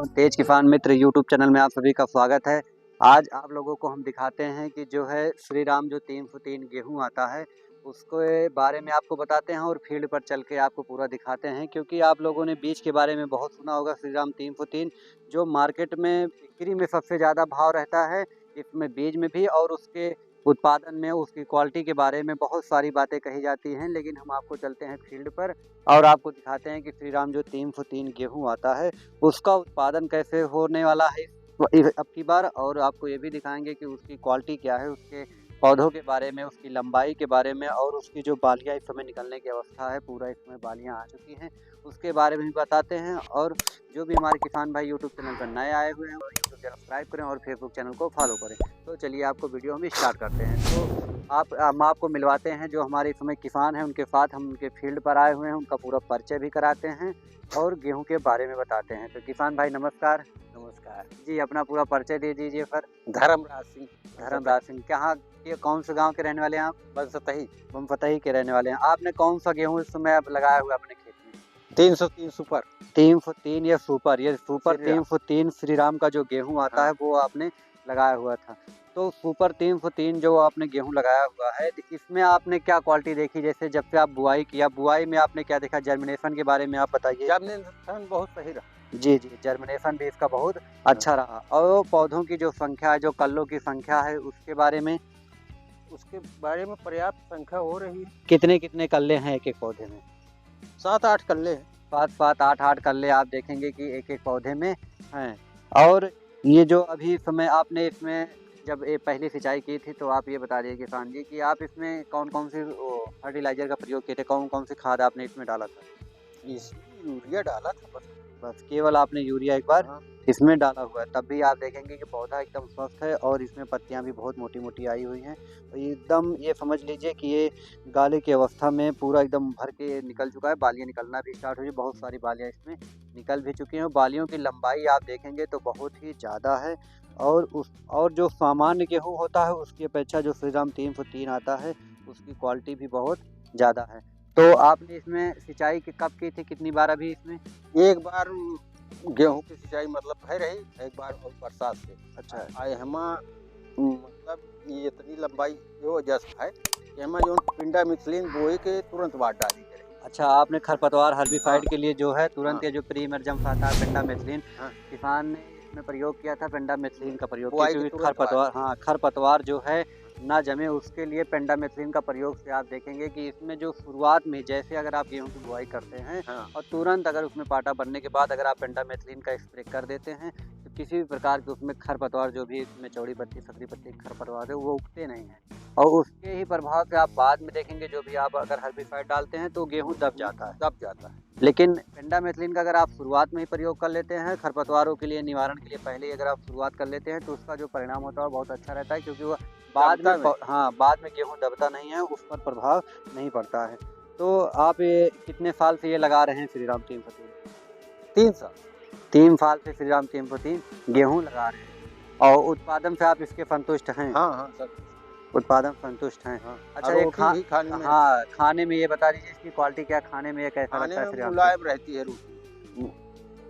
तेज किसान मित्र YouTube channel में आप सभी का स्वागत है। आज आप लोगों को हम दिखाते हैं कि जो है श्री राम जो 303 गेहूं आता है उसके बारे में आपको बताते हैं और फील्ड पर चल के आपको पूरा दिखाते हैं, क्योंकि आप लोगों ने बीज के बारे में बहुत सुना होगा। श्री राम 303 जो मार्केट में बिक्री में सबसे ज़्यादा भाव रहता है, इसमें बीज में भी और उसके उत्पादन में उसकी क्वालिटी के बारे में बहुत सारी बातें कही जाती हैं। लेकिन हम आपको चलते हैं फील्ड पर और आपको दिखाते हैं कि श्री राम जो 303 गेहूं आता है उसका उत्पादन कैसे होने वाला है अब की बार, और आपको ये भी दिखाएंगे कि उसकी क्वालिटी क्या है, उसके पौधों के बारे में, उसकी लंबाई के बारे में और उसकी जो बालियाँ इस समय निकलने की अवस्था है, पूरा इसमें बालियाँ आ चुकी हैं, उसके बारे में भी बताते हैं। और जो भी हमारे किसान भाई यूट्यूब चैनल पर नए आए हुए हैं और यूट्यूब चैनल सब्सक्राइब करें और फेसबुक चैनल को फॉलो करें। तो चलिए आपको वीडियो हम स्टार्ट करते हैं। तो हम आपको मिलवाते हैं जो हमारे इस समय किसान हैं उनके साथ, हम उनके फील्ड पर आए हुए हैं, उनका पूरा परिचय भी कराते हैं और गेहूं के बारे में बताते हैं। तो किसान भाई नमस्कार। नमस्कार जी, अपना पूरा परिचय दे दीजिए सर। धर्मराज सिंह। धर्मराज सिंह, कहाँ के कौन से गांव के रहने वाले हैं आप? बनसतही बमफतही के रहने वाले हैं। आपने कौन सा गेहूं इस समय आप लगाया हुआ है अपने खेत में? 303 सुपर 303 या सुपर, ये सुपर श्री राम। 303 श्री राम का जो गेहूं आता है वो आपने लगाया हुआ था। तो सुपर 303 जो आपने गेहूं लगाया हुआ है, इसमें आपने क्या क्वालिटी देखी? जैसे जब से आप बुआई किया, बुआई में आपने क्या देखा? जर्मिनेशन के बारे में आप बताइए। जर्मिनेशन बहुत सही रहा। जी जी, जर्मिनेशन भी इसका बहुत अच्छा रहा। और पौधों की जो संख्या है, जो कल्लों की संख्या है, उसके बारे में उसके बारे में पर्याप्त संख्या हो रही है। कितने कितने कल्ले हैं एक एक पौधे में? 7-8 कल्ले हैं। 7-7 8-8 कल्ले आप देखेंगे कि एक एक पौधे में हैं। और ये जो अभी समय आपने इसमें जब ये पहली सिंचाई की थी, तो आप ये बता दीजिए किसान जी कि आप इसमें कौन कौन सी फर्टिलाइजर का प्रयोग किए थे, कौन कौन सी खाद आपने इसमें डाला था? इसमें यूरिया डाला था बस केवल आपने यूरिया एक बार हाँ। इसमें डाला हुआ है, तब भी आप देखेंगे कि पौधा एकदम स्वस्थ है और इसमें पत्तियां भी बहुत मोटी मोटी आई हुई हैं। तो एकदम ये समझ लीजिए कि ये गाले की अवस्था में पूरा एकदम भर के निकल चुका है, बालियां निकलना भी स्टार्ट हुई, बहुत सारी बालियां इसमें निकल भी चुकी हैं। बालियों की लंबाई आप देखेंगे तो बहुत ही ज़्यादा है और जो सामान्य गेहूँ होता है उसकी अपेक्षा जो श्री राम 303 आता है उसकी क्वालिटी भी बहुत ज़्यादा है। तो आपने इसमें सिंचाई कब की थी, कितनी बार अभी इसमें? एक बार गेहूं की सिंचाई मतलब है रही, एक बार और बरसात से। अच्छा, आए हमा मतलब ये इतनी लंबाई जो जस्ट है, हमा जो पिंडा मिथलिन बोए के तुरंत बाद डाली करे। अच्छा, आपने खरपतवार हर्बिसाइड के लिए जो है तुरंत हाँ। ये जो प्री इमर्जेंस आता है पेंडामेथलिन, हाँ। किसान ने इसमें प्रयोग किया था पेंडामेथलिन का प्रयोग किया, बुआई के क्योंकि तुरंत बाद। खरपतवार, हाँ, खरपतवार जो है ना जमे उसके लिए पेंडामेथलिन का प्रयोग से आप देखेंगे कि इसमें जो शुरुआत में जैसे अगर आप गेहूं की बुआई करते हैं हाँ। और तुरंत अगर उसमें पाटा बनने के बाद अगर आप पेंडामेथलिन का स्प्रे कर देते हैं तो किसी भी प्रकार के उसमें खरपतवार, जो भी इसमें चौड़ी पत्ती सकरी पत्ती खरपतवार है, वो उगते नहीं हैं। और उसके ही प्रभाव से आप बाद में देखेंगे जो भी आप अगर हर्बिसाइड डालते हैं तो गेहूं दब जाता है। दब जाता है। लेकिन पेंडामेथलिन का अगर आप शुरुआत में ही प्रयोग कर लेते हैं, खरपतवारों के लिए निवारण के लिए पहले ही अगर आप शुरुआत कर लेते हैं तो उसका जो परिणाम होता है वो बहुत अच्छा रहता है, क्योंकि वो बाद में गेहूं दबता नहीं है, उस पर प्रभाव नहीं पड़ता है। तो आप ये कितने साल से ये लगा रहे हैं श्री राम 303? 3 साल 3 साल से श्री राम 303 गेहूं लगा रहे हैं और उत्पादन से आप इसके संतुष्ट हैं? हाँ हाँ सर, उत्पादन संतुष्ट हैं। हाँ। अच्छा, ये खाने में हाँ, खाने में ये बता दीजिए इसकी क्वालिटी क्या, खाने में ये कैसा खाने लगता है में श्री राम? मुलायम रहती है रोटी।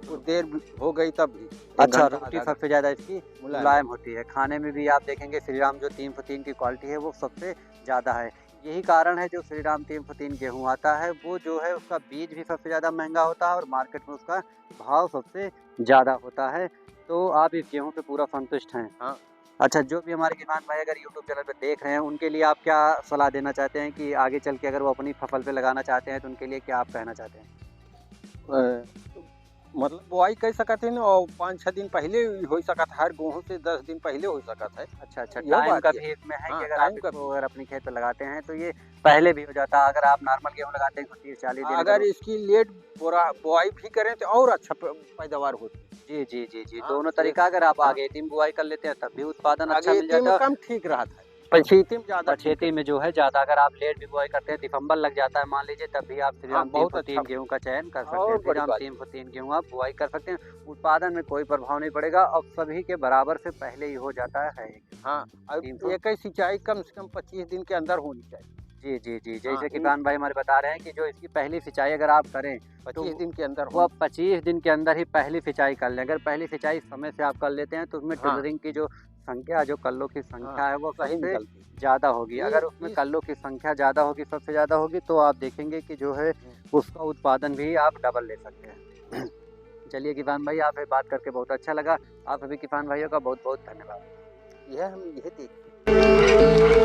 तो देर हो गई तब भी। अच्छा, रोटी सबसे ज़्यादा इसकी मुलायम होती है। खाने में भी आप देखेंगे श्री राम जो 303 की क्वालिटी है वो सबसे ज़्यादा है। यही कारण है जो श्री राम 303 गेहूँ आता है वो जो है उसका बीज भी सबसे ज़्यादा महंगा होता है और मार्केट में उसका भाव सबसे ज़्यादा होता है। तो आप इस गेहूँ से पूरा संतुष्ट हैं? हाँ। अच्छा, जो भी हमारे किसान भाई अगर यूट्यूब चैनल पे देख रहे हैं उनके लिए आप क्या सलाह देना चाहते हैं कि आगे चल के अगर वो अपनी फसल पे लगाना चाहते हैं तो उनके लिए क्या आप कहना चाहते हैं? मतलब बुआई कर सकत है और 5-6 दिन पहले हो सकत है, हर गेहूं से 10 दिन पहले हो सकत है। अच्छा अच्छा, यह टाइम बात का है। भी इसमें है हाँ, कि अगर टाइम आप का इसको अगर अपनी खेत पे लगाते हैं तो ये पहले भी हो जाता है। अगर आप नॉर्मल गेहूँ लगाते हैं तो 30-40 दिन अगर इसकी लेट बुआई भी करें तो और अच्छा पैदावार होती है। जी जी जी जी, हाँ, दोनों तरीका अगर आप आगेती में बुआई कर लेते हैं तब भी उत्पादन अच्छा मिल अगेती में जाता है। कम ठीक रहा था, पछेती में ज्यादा ठीक पछेती में जो है ज़्यादा, अगर आप लेट भी बुआई करते हैं, दिसंबर लग जाता है मान लीजिए, तब भी आप श्री हाँ, राम बहुत 303 अच्छा गेहूँ का चयन कर सकते हैं। और श्री बड़ी राम बात। 303 गेहूँ आप बुआई कर सकते हैं, उत्पादन में कोई प्रभाव नहीं पड़ेगा और सभी के बराबर से पहले ही हो जाता है। हाँ, और 300 एक ही सिंचाई कम से कम 25 दिन के अंदर होनी चाहिए। जी जी जी, हाँ, जैसे किसान भाई हमारे बता रहे हैं कि जो इसकी पहली सिंचाई अगर आप करें 25 दिन के अंदर वो 25 दिन के अंदर ही पहली सिंचाई कर लें। अगर पहली सिंचाई समय से आप कर लेते हैं तो उसमें हाँ, टिलरिंग की जो संख्या, जो कल्लों की हाँ, संख्या है वो सही सबसे निकलती है। ज़्यादा होगी। ये अगर उसमें इस कल्लों की संख्या ज़्यादा होगी, सबसे ज़्यादा होगी, तो आप देखेंगे कि जो है हुँ, उसका उत्पादन भी आप डबल ले सकते हैं। चलिए किसान भाई, आपसे बात करके बहुत अच्छा लगा। आप सभी किसान भाइयों का बहुत-बहुत धन्यवाद। यह हम यही देखते हैं।